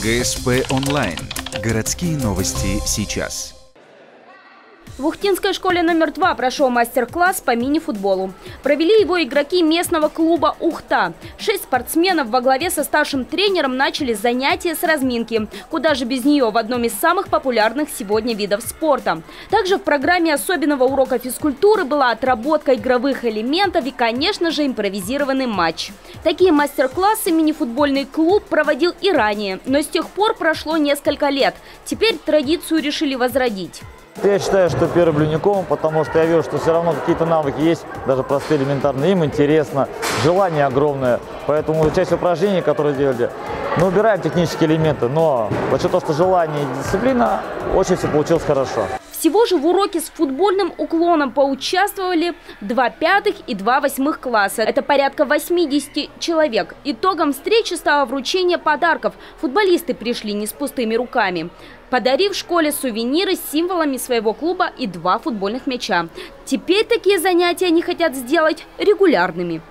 ГСП онлайн. Городские новости сейчас. В Ухтинской школе номер 2 прошел мастер-класс по мини-футболу. Провели его игроки местного клуба «Ухта». 6 спортсменов во главе со старшим тренером начали занятия с разминки. Куда же без нее в одном из самых популярных сегодня видов спорта. Также в программе особенного урока физкультуры была отработка игровых элементов и, конечно же, импровизированный матч. Такие мастер-классы мини-футбольный клуб проводил и ранее, но с тех пор прошло несколько лет. Теперь традицию решили возродить. Я считаю, что первый Блюниковым, потому что я вижу, что все равно какие-то навыки есть, даже простые, элементарные. Им интересно, желание огромное. Поэтому часть упражнений, которые делали, мы убираем технические элементы, но за счет того, что желание и дисциплина, очень все получилось хорошо. Всего же в уроке с футбольным уклоном поучаствовали 2 пятых и 2 восьмых класса. Это порядка 80 человек. Итогом встречи стало вручение подарков. Футболисты пришли не с пустыми руками, подарив школе сувениры с символами своего клуба и 2 футбольных мяча. Теперь такие занятия они хотят сделать регулярными.